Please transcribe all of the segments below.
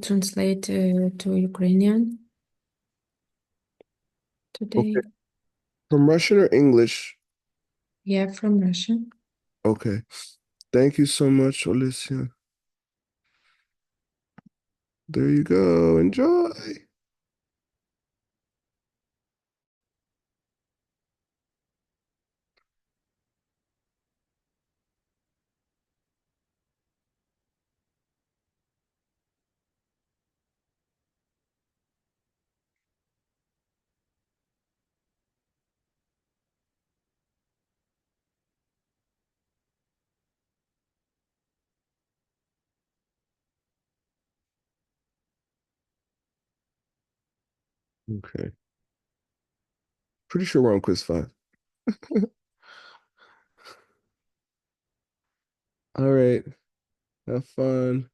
translate to Ukrainian today. Okay. From Russian or English? Yeah, from Russian. Okay. Thank you so much, Alicia. There you go. Enjoy. Okay. Pretty sure we're on quiz 5. All right. Have fun.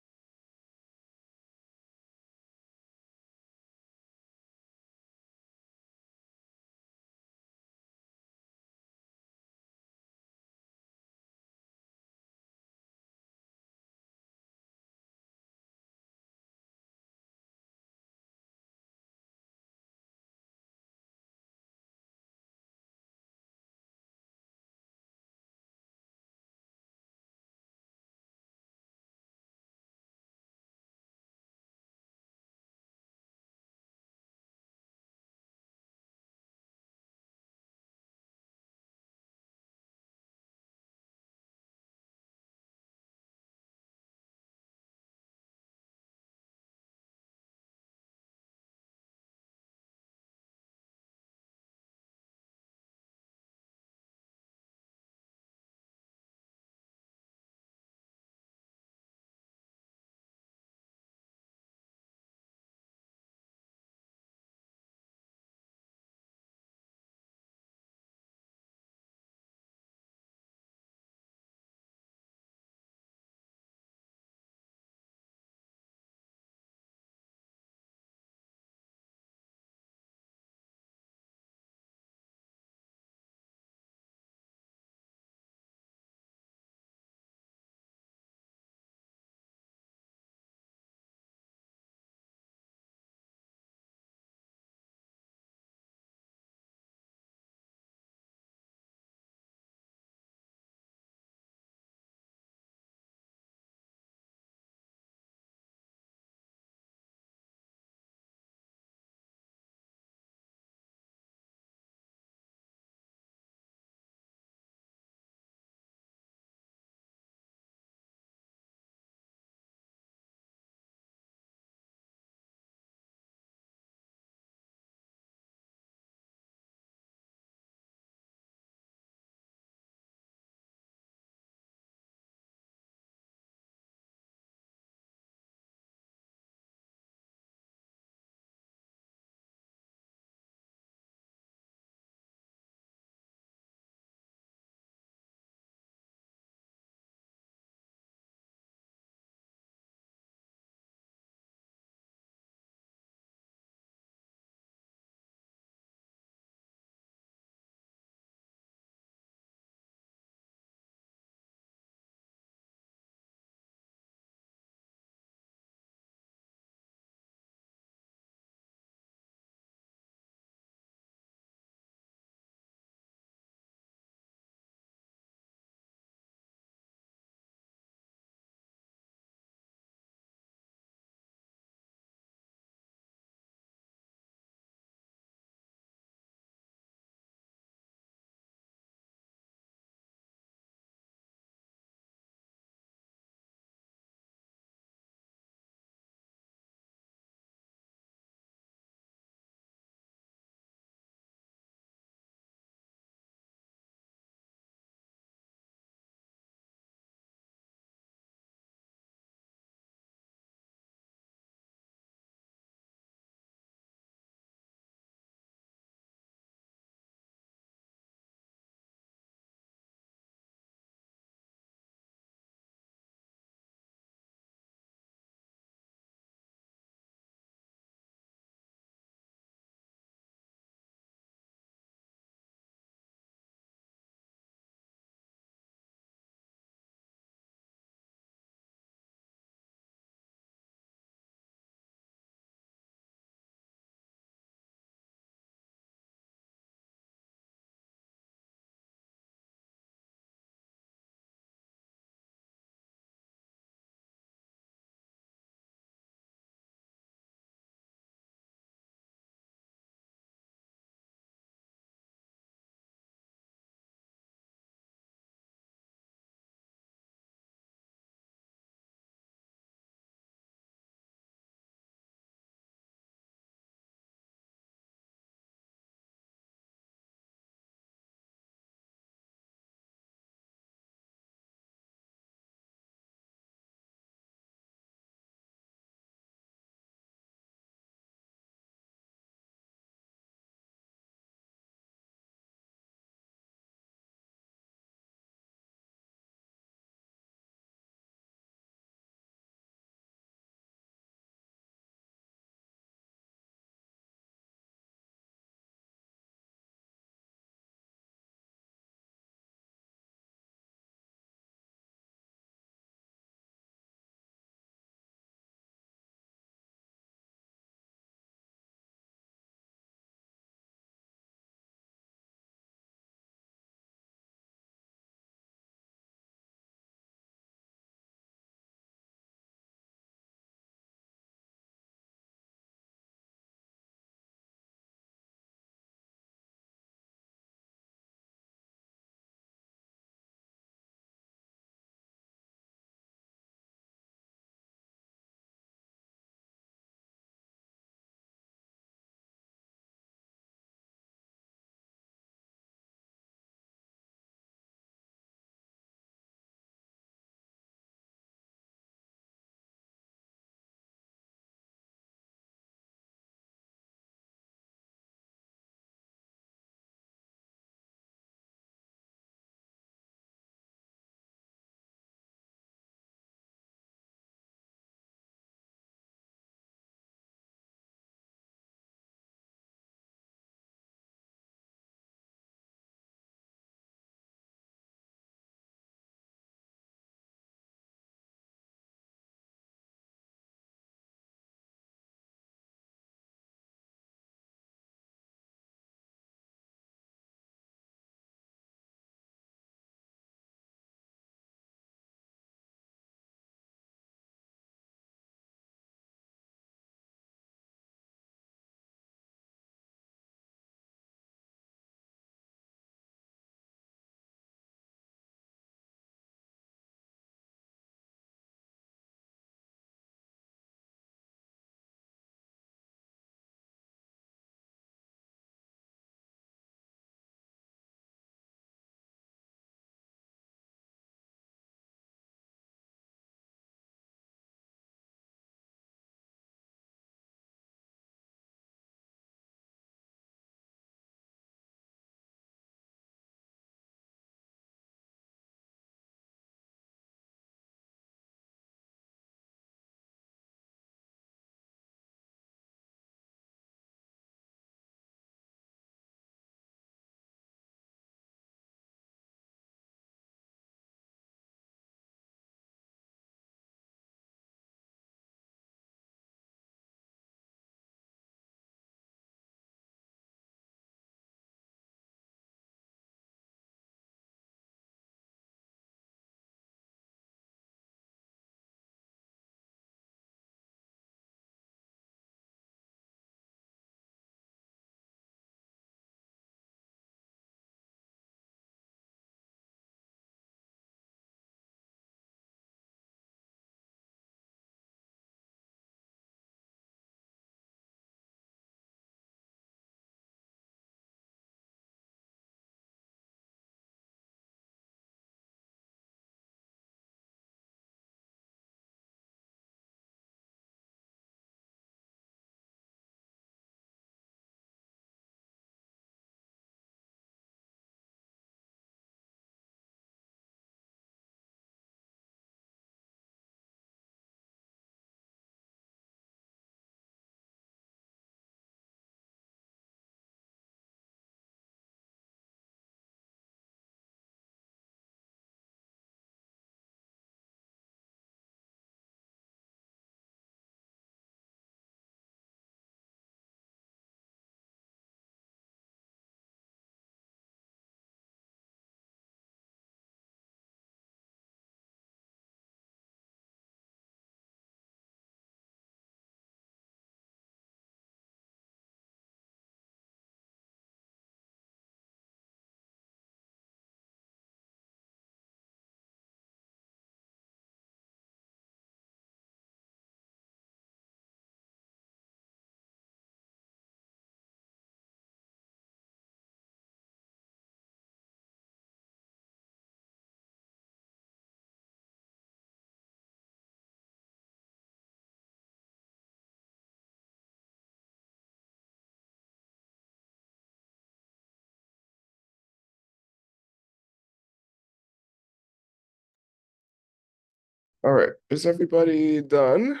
All right. Is everybody done?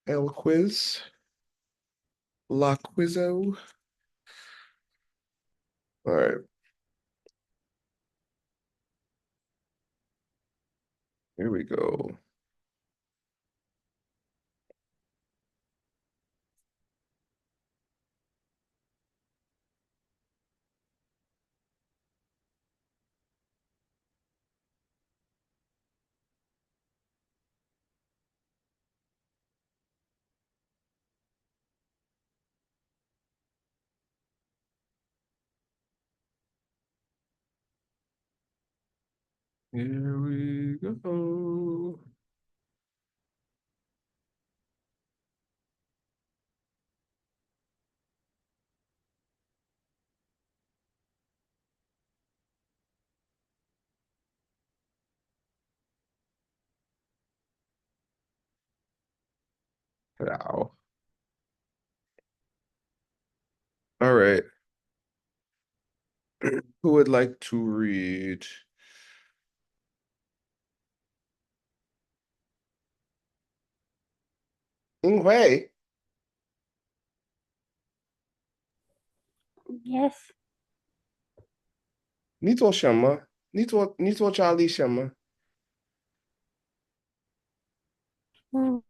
El quiz. La quizzo. All right. Here we go. Here we go. Wow. All right. Who would like to read? Inghui, Yes. 你做什么？你做家里什么？嗯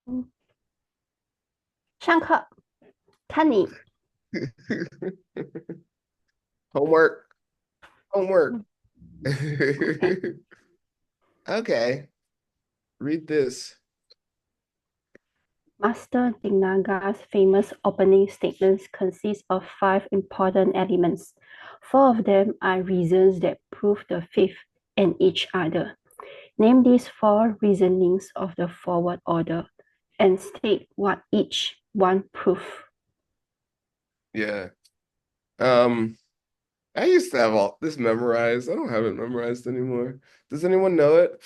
嗯，上课，看你。Homework. Homework. 嗯，OK。Okay. Read this. Master Dignaga's famous opening statements consist of five important elements. Four of them are reasons that prove the fifth and each other. Name these four reasonings of the forward order and state what each one proves. Yeah. Um, I used to have all this memorized. I don't have it memorized anymore. Does anyone know it?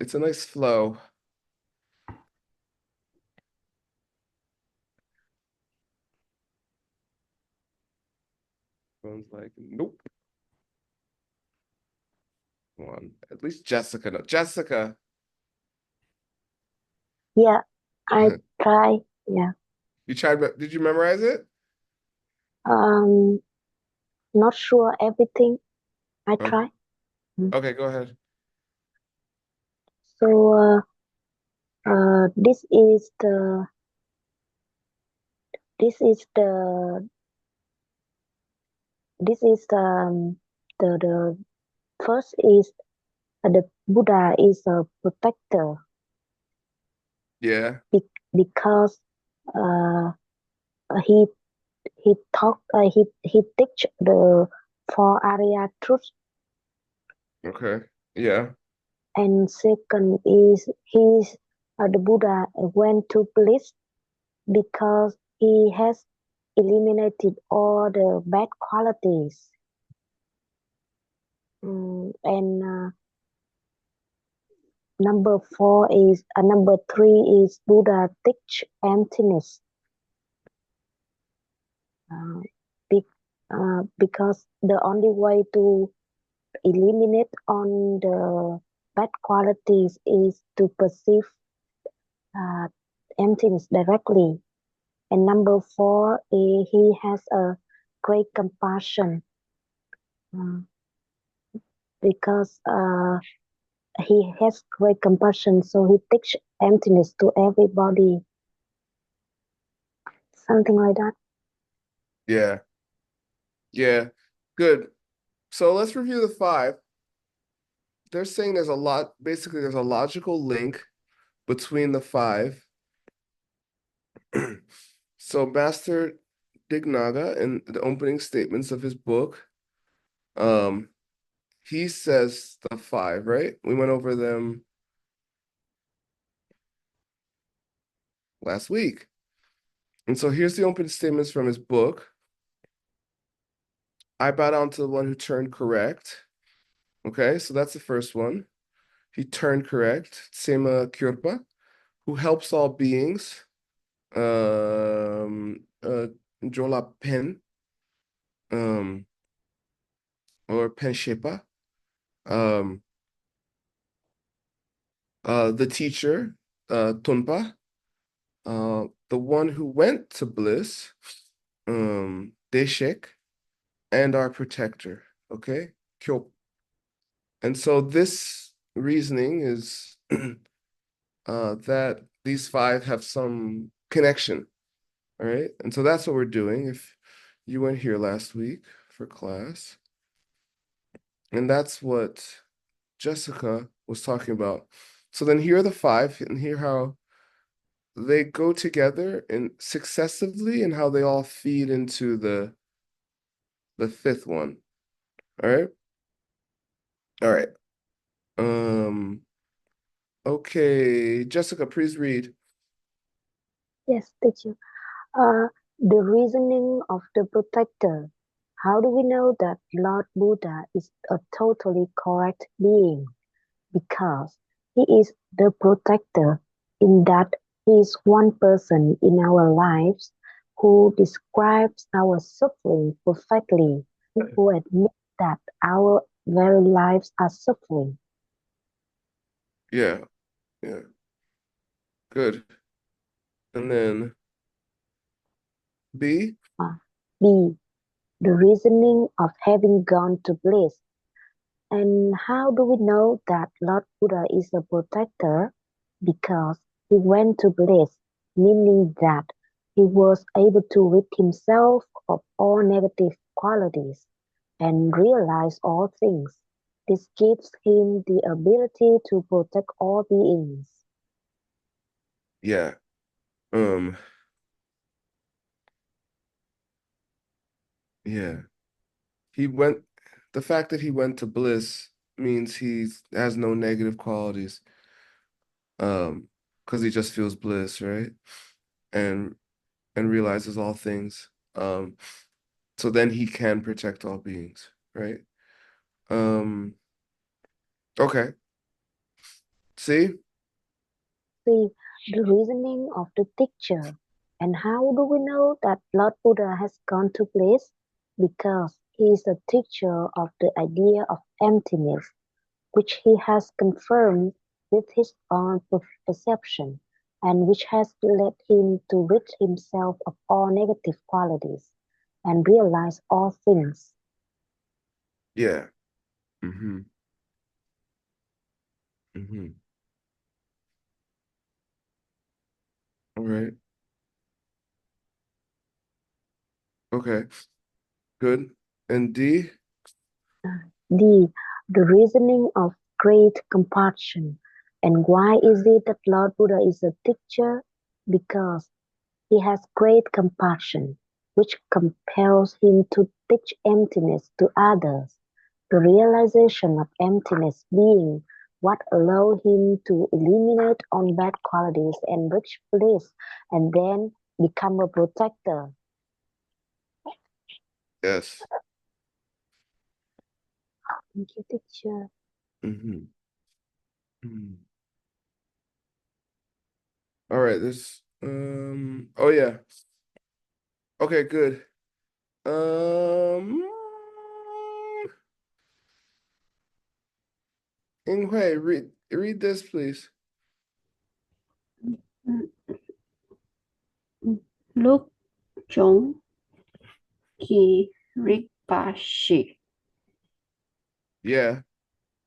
It's a nice flow. Everyone's like, nope. Come on. At least Jessica. No. Jessica. Yeah, I try. Yeah. You tried, did you memorize it? Um, Not sure everything. I Oh, try. Mm. okay, go ahead. So, this is the this is the first is the Buddha is a protector Yeah. because uh he he teach the four Arya truths, Okay. Yeah. and second is he's the Buddha went to bliss because he has eliminated all the bad qualities. And number three is Buddha teach emptiness. Uh, be, because the only way to eliminate on the bad qualities is to perceive uh, emptiness directly. And number four, he has a great compassion uh, because he has great compassion, so he teach emptiness to everybody. Something like that. Yeah. Yeah. Good. So let's review the five. They're saying there's a lot, basically, there's a logical link between the five. So Master Dignaga, in the opening statements of his book, he says the five, right? We went over them last week. And so here's the opening statements from his book. I bow down to the one who turned correct. Okay, so that's the first one. He turned correct. Sema Kyurpa, who helps all beings. Jola Pen, or Pen Shepa. Um, the teacher, Tunpa, the one who went to bliss, Deshek, and our protector. Okay, Kyo. And so this reasoning is that these five have some connection. All right, and so that's what we're doing. If you weren't here last week for class, and that's what Jessica was talking about. So then here are the five, and here how they go together and successively and how they all feed into the fifth one. All right. All right. Okay, Jessica, please read. Yes, teacher. The reasoning of the protector. How do we know that Lord Buddha is a totally correct being? Because he is the protector, in that he is one person in our lives who describes our suffering perfectly, who admits that our very lives are suffering. Yeah, yeah. Good. And then B. B. The reasoning of having gone to bliss. And how do we know that Lord Buddha is a protector? Because he went to bliss, meaning that he was able to rid himself of all negative qualities and realize all things. This gives him the ability to protect all beings. Yeah. Yeah. The fact that he went to bliss means he has no negative qualities. Because he just feels bliss, right? And realizes all things. So then he can protect all beings, right? Okay. See? See the reasoning of the teacher. And how do we know that Lord Buddha has gone to bliss? Because he is a teacher of the idea of emptiness, which he has confirmed with his own perception, and which has led him to rid himself of all negative qualities and realize all things. Yeah. Mm-hmm. Mm-hmm. All right. Okay. Good. And D? D. The reasoning of great compassion. And why is it that Lord Buddha is a teacher? Because he has great compassion, which compels him to teach emptiness to others. The realization of emptiness being what allows him to eliminate all bad qualities and reach bliss, and then become a protector. Yes. Thank you, teacher. Mm-hmm. Mm-hmm. All right, oh yeah. Okay, good. Inghui, read this, please. Lúc chúng khi Rigpashi Yeah.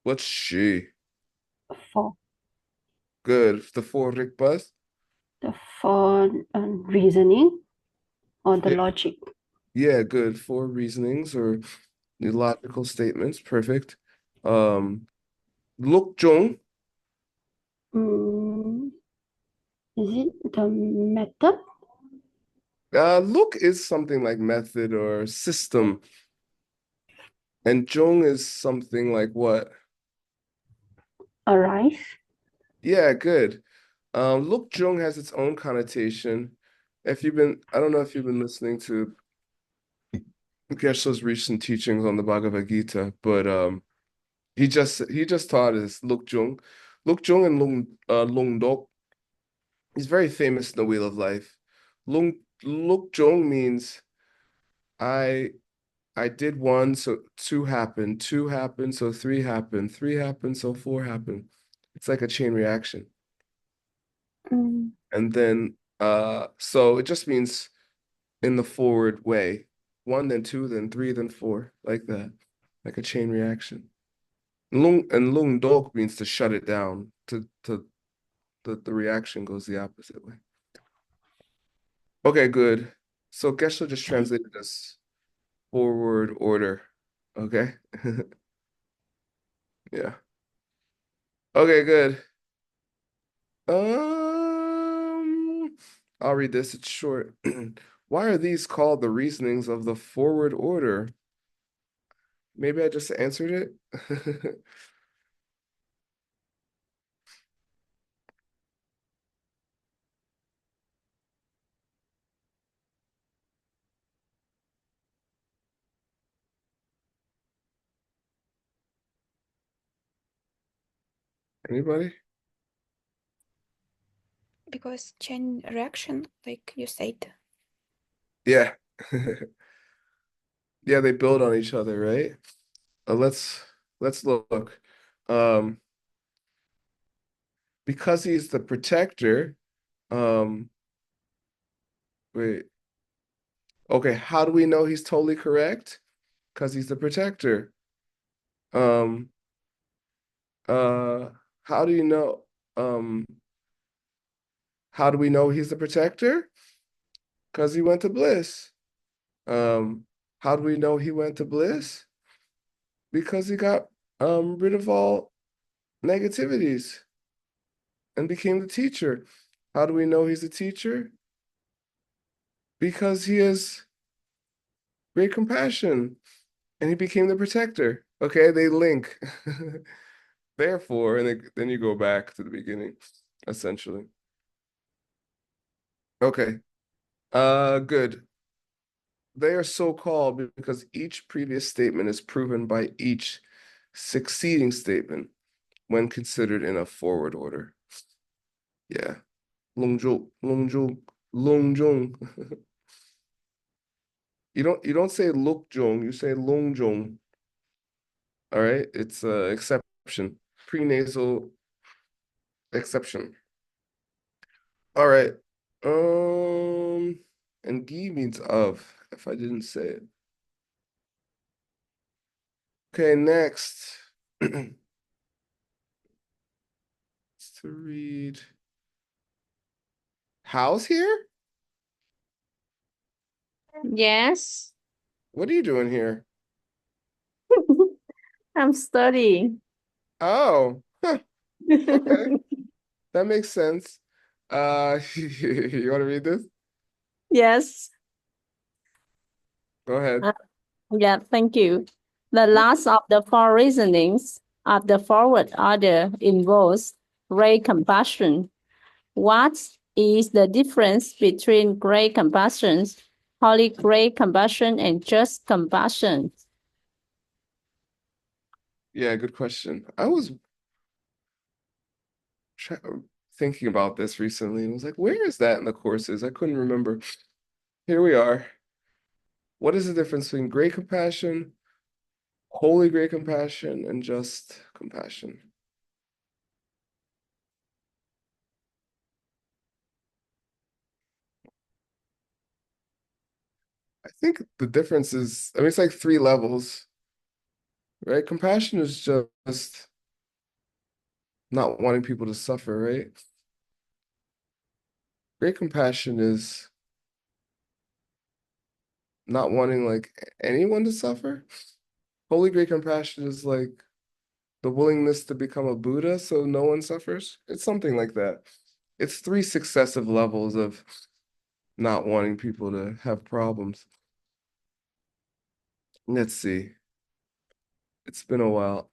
What's she? for Good. The four Rigpas. the for reasoning or the Yeah. logic. Yeah, good. Four reasonings or logical statements. Perfect. Lukjong. Is it the method? Look is something like method or system. And Jung is something like what? Arise. Yeah, good. Look Jung has its own connotation. I don't know if you've been listening to Geshe's recent teachings on the Bhagavad Gita, but he just taught us Look Jung. Look Jung and Lung Dok. He's very famous in the Wheel of Life. Look Jung means I I did one, so two happened, two happened, so three happened, three happened, so four happened. It's like a chain reaction. Mm. And then so it just means in the forward way. One, then two, then three, then four, like that. Like a chain reaction. Lung dog means to shut it down, to the reaction goes the opposite way. Okay, good. So Geshe just translated this forward order. Okay. Yeah. Okay, good. I'll read this. It's short. Why are these called the reasonings of the forward order? Maybe I just answered it. Anybody? Because chain reaction, like you said. Yeah. Yeah, they build on each other, right? Let's look. Um, because he's the protector, um, wait. Okay, how do we know he's totally correct? Because he's the protector. Um, how do you know? How do we know he's the protector? Because he went to bliss. How do we know he went to bliss? Because he got rid of all negativities and became the teacher. How do we know he's a teacher? Because he has great compassion and he became the protector. Okay, they link. Therefore, and then you go back to the beginning, essentially. Okay, good. They are so called because each previous statement is proven by each succeeding statement when considered in a forward order. Yeah. Longjong, Longjong, Longjong. You don't say Lukjong, you say Longjong. All right, it's a exception, prenasal exception. All right. And gi means of, if I didn't say it. Okay, next. To read. How's here? Yes, What are you doing here? I'm studying. Oh, huh, okay. That makes sense. You want to read this? Yes. Go ahead. Yeah, thank you. The last of the four reasonings of the forward order involves great compassion. What is the difference between great compassion, holy great compassion, and just compassion? Yeah, good question. I was thinking about this recently and was like, where is that in the courses? I couldn't remember. Here we are. What is the difference between great compassion, holy great compassion, and just compassion? I think the difference is, I mean, it's like three levels, right? Compassion is just not wanting people to suffer, right? Great compassion is not wanting like anyone to suffer. Holy great compassion is like the willingness to become a Buddha so no one suffers. It's something like that. It's three successive levels of not wanting people to have problems. Let's see. It's been a while.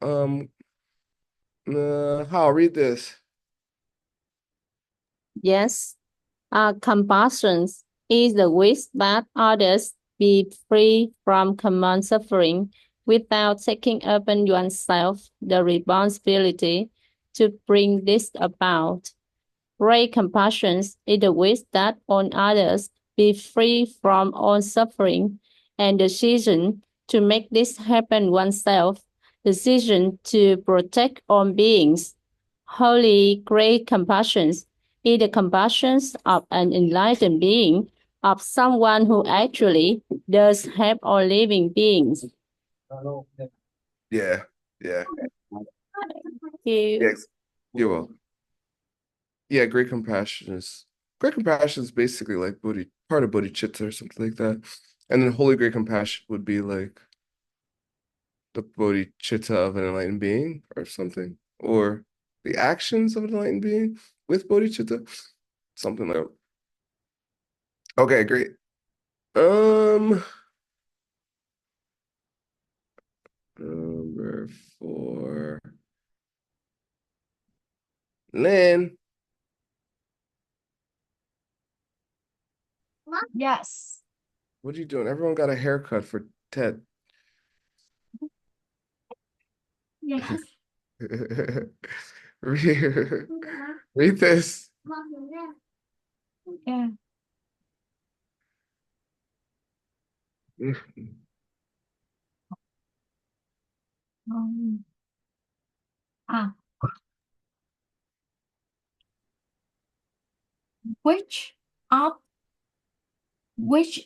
How read this? Yes. Compassion is the wish that others be free from common suffering without taking upon oneself the responsibility to bring this about. Great compassion is the wish that all others be free from all suffering and decision to make this happen oneself, decision to protect all beings. Holy great compassion is the compassion of an enlightened being, of someone who actually does help all living beings. Yeah, yeah. Thank you. Yes. You're welcome. Yeah, great compassion is basically like part of bodhicitta or something like that. And then holy great compassion would be like the bodhicitta of an enlightened being or something, or the actions of an enlightened being with bodhicitta, something like that. Okay, great. Number 4. Lynn, Yes. what are you doing? Everyone got a haircut for Ted. Yes. read, read this. Yeah. Um, ah, which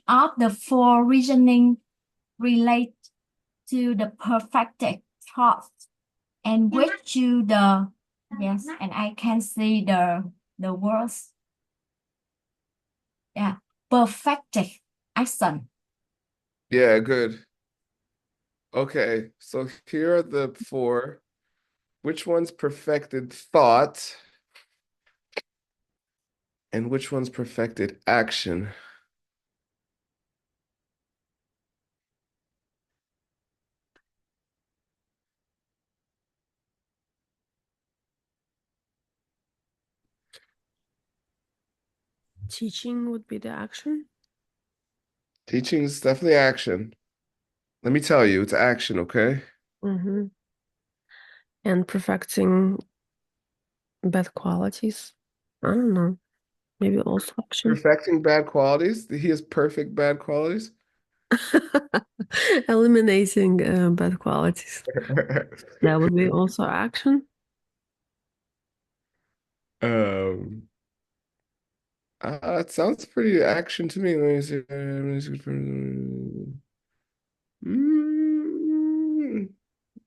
of the four reasoning relate to the perfected thought, and which to the yes, and I can see the words. Yeah, perfected action. Yeah, good. Okay, so here are the 4. Which one's perfected thought? And which one's perfected action? Teaching would be the action. Teaching is definitely action. Let me tell you, it's action, okay? Mm-hmm. And perfecting bad qualities. I don't know. Maybe also action. Perfecting bad qualities. He has perfect bad qualities. Eliminating bad qualities. That would be also action. Um, it sounds pretty action to me. Let me see.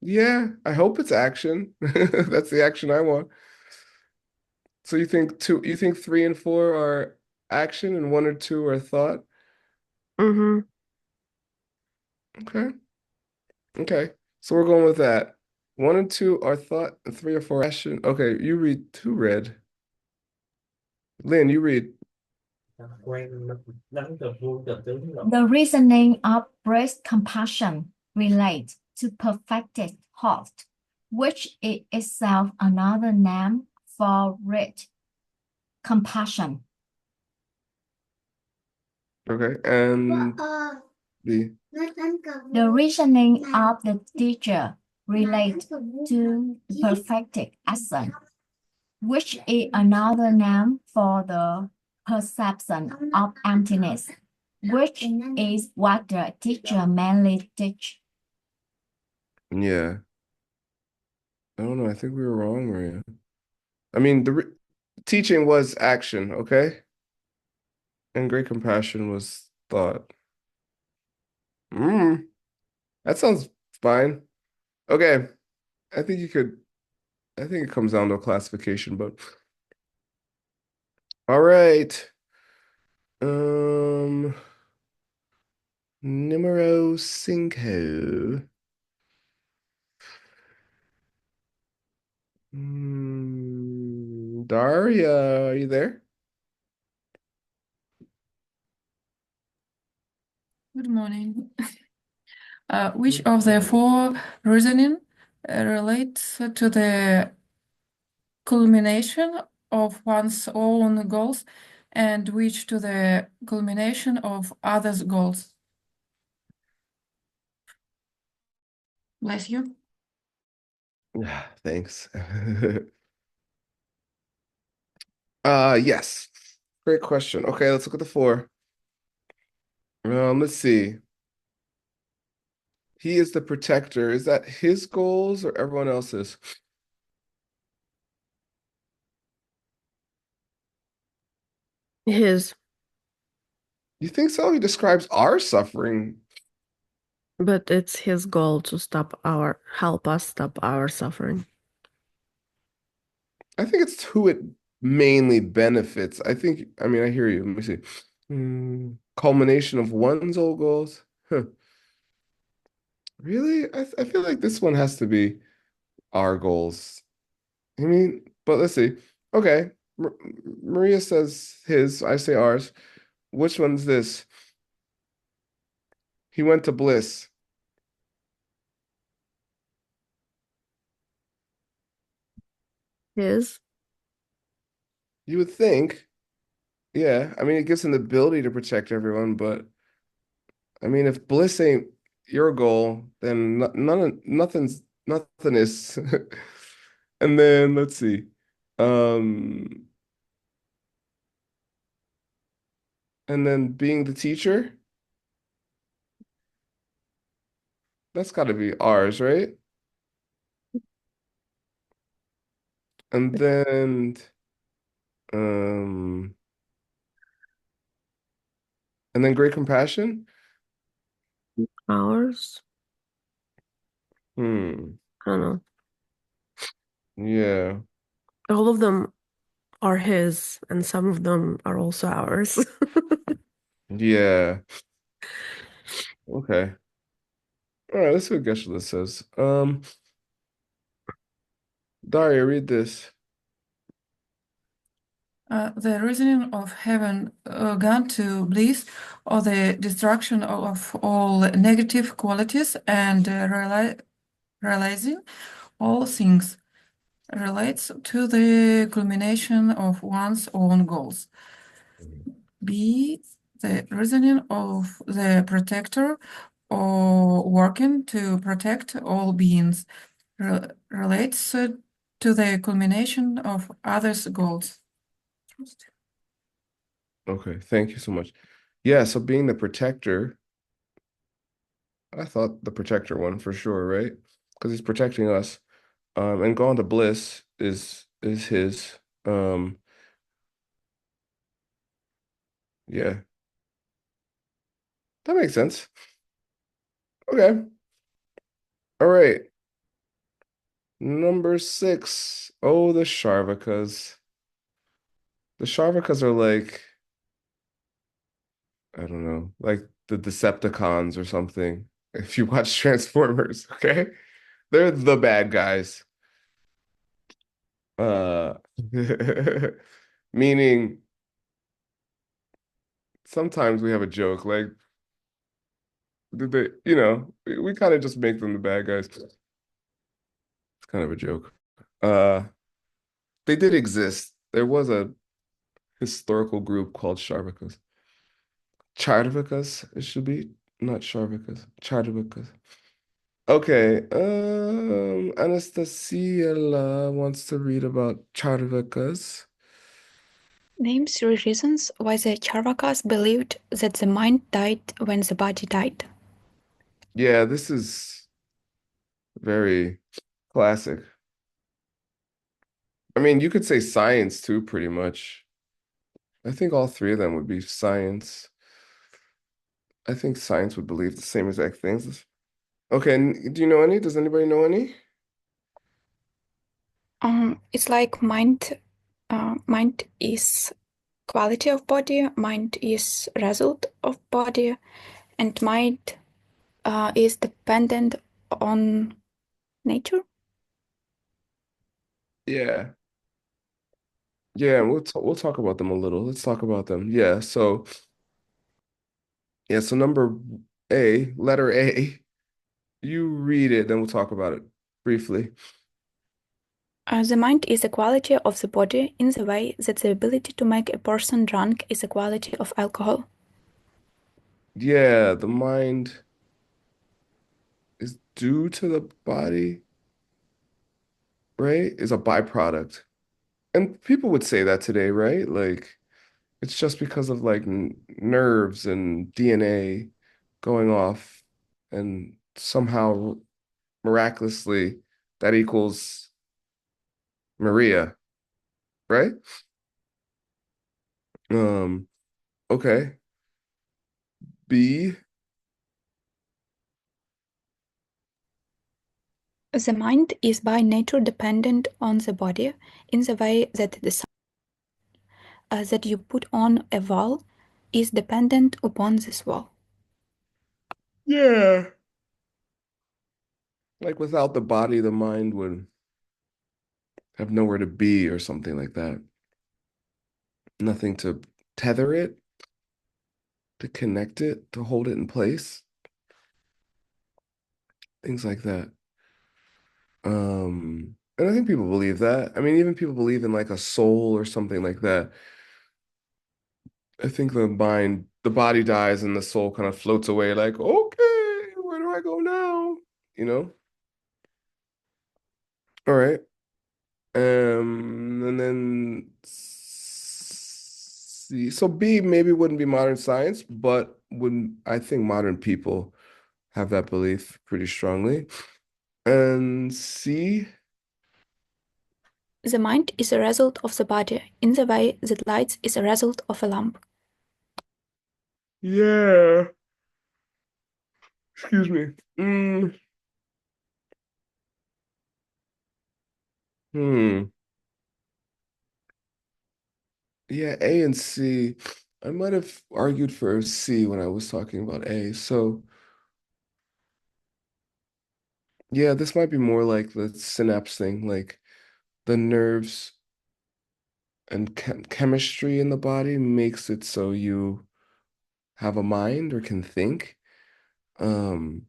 Yeah, I hope it's action. That's the action I want. So you think 3 and 4 are action and 1 or 2 are thought? Mm-hmm. Okay. Okay. So we're going with that. 1 and 2 are thought, and 3 or 4 action. Okay, you read. Who read? Lynn, you read. The reasoning of breast compassion relates to perfected thought, which is itself another name for great compassion. Okay, and the The reasoning of the teacher relates to perfected action, which is another name for the perception of emptiness, which is what the teacher mainly teach. yeah. I don't know. I think we were wrong, Maria. I mean, teaching was action, okay? And great compassion was thought. Mm, that sounds fine. Okay. I think you could, I think it comes down to a classification, but all right. Um, Numero cinco. Daria, are you there? Good morning. Which of the four reasoning relates to the culmination of one's own goals, and which to the culmination of others' goals? Bless you. Yeah, thanks. Yes. Great question. Okay, let's look at the 4. Let's see. he is the protector. Is that his goals or everyone else's? His, You think so? He describes our suffering. but it's his goal to help us stop our suffering. I think it's who it mainly benefits. I mean, I hear you. Let me see. Culmination of one's own goals. Huh. Really? I feel like this one has to be our goals. I mean, but let's see. Okay. Maria says his, I say ours. Which one's this? He went to bliss. His, You would think, yeah. I mean, it gives him the ability to protect everyone, but I mean, if bliss ain't your goal, then nothing is. And then let's see. Um, and then being the teacher, that's got to be ours, right? And then um and then great compassion. ours. Hmm. I don't know. Yeah. All of them are his, and some of them are also ours. Yeah. Okay. All right, let's see what Geshe says. Daria, read this. The reasoning of heaven gone to bliss, or the destruction of all negative qualities, and realizing all things relates to the culmination of one's own goals. B, the reasoning of the protector, or working to protect all beings, relates to the culmination of others' goals. Okay, thank you so much. Yeah, so being the protector, I thought the protector one for sure, right? Because he's protecting us. And going to bliss is his. Yeah, that makes sense. Okay. All right. Number 6. Oh, the Sharvakas. The Sharvakas are like, I don't know, like the Decepticons or something. If you watch Transformers, okay? They're the bad guys. Uh, meaning sometimes we have a joke like, did they, we kind of just make them the bad guys. It's kind of a joke. Uh, they did exist. There was a historical group called Sharvakas. Charvakas, it should be, not Sharvakas. Charvakas. Okay, Anastasia wants to read about Charvakas. Name three reasons why the Charvakas believed that the mind died when the body died. Yeah, this is very classic. I mean, you could say science too, pretty much. I think all three of them would be science. I think science would believe the same exact things. Okay, do you know any? Does anybody know any? It's like mind is quality of body, mind is result of body, and mind is dependent on nature. Yeah. Yeah, we'll talk about them a little. Let's talk about them. Yeah, so number A, letter A, you read it, then we'll talk about it briefly. The mind is a quality of the body in the way that the ability to make a person drunk is a quality of alcohol. Yeah, the mind is due to the body, right? Is a byproduct. And people would say that today, right? Like it's just because of like n nerves and DNA going off and somehow miraculously that equals Maria, right? Okay. B. The mind is by nature dependent on the body in the way that the sign that you put on a wall is dependent upon this wall. Yeah. Like without the body, the mind would have nowhere to be or something like that. Nothing to tether it, to connect it, to hold it in place. Things like that. And I think people believe that. I mean, even people believe in like a soul or something like that. I think the body dies and the soul kind of floats away, like, okay, where do I go now? You know? All right. And then C. So B maybe wouldn't be modern science, but wouldn't I think modern people have that belief pretty strongly. And C. The mind is a result of the body in the way that light is a result of a lamp. Yeah. Excuse me. Mm, hmm. Yeah, A and C. I might have argued for C when I was talking about A. So yeah, this might be more like the synapse thing, like the nerves and chemistry in the body makes it so you have a mind or can think. Um,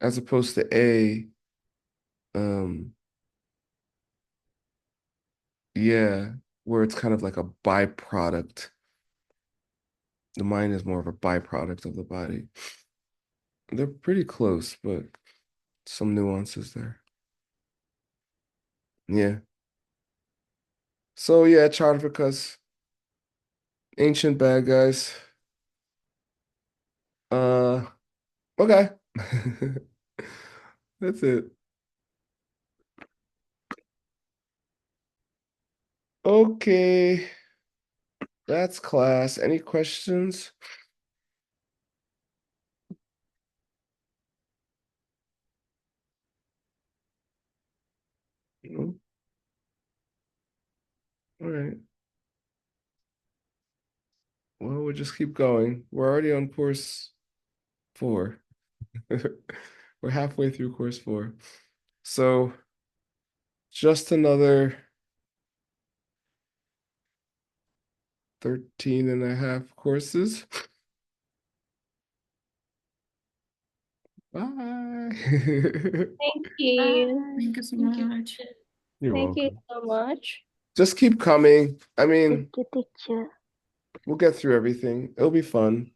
as opposed to A, um, yeah, where it's kind of like a byproduct. The mind is more of a byproduct of the body. They're pretty close, but some nuances there. Yeah. So yeah, Charvakas, ancient bad guys. Uh, okay. That's it. Okay. That's class. Any questions? No? All right. Well, we'll just keep going. We're already on course 4. We're halfway through course 4. So just another 13 and a half courses. Bye. Thank you. Thank you so much. You're Thank you welcome. so much. Just keep coming. I mean, Thank you, teacher. we'll get through everything. It'll be fun.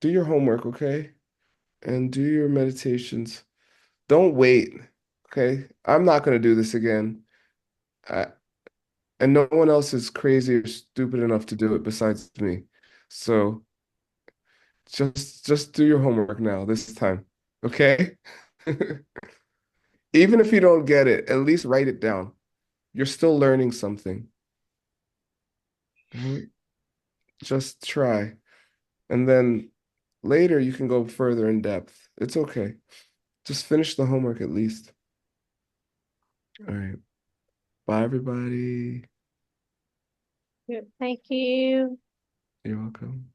Do your homework, okay? And do your meditations. Don't wait, okay? I'm not going to do this again. I, and no one else is crazy or stupid enough to do it besides me. So just do your homework now this time, okay? Even if you don't get it, at least write it down. You're still learning something. Right? Just try. And then later you can go further in depth. It's okay. Just finish the homework at least. All right. Bye, everybody. Thank you. You're welcome.